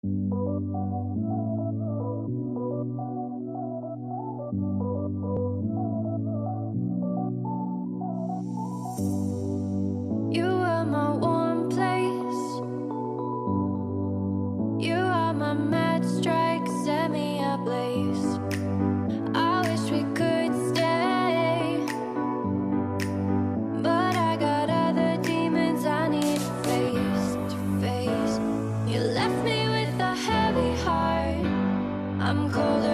You are my warm place. You are my mad strike, set me ablaze. I wish we could stay, but I got other demons I need face to face. You left me with a heavy heart. I'm colder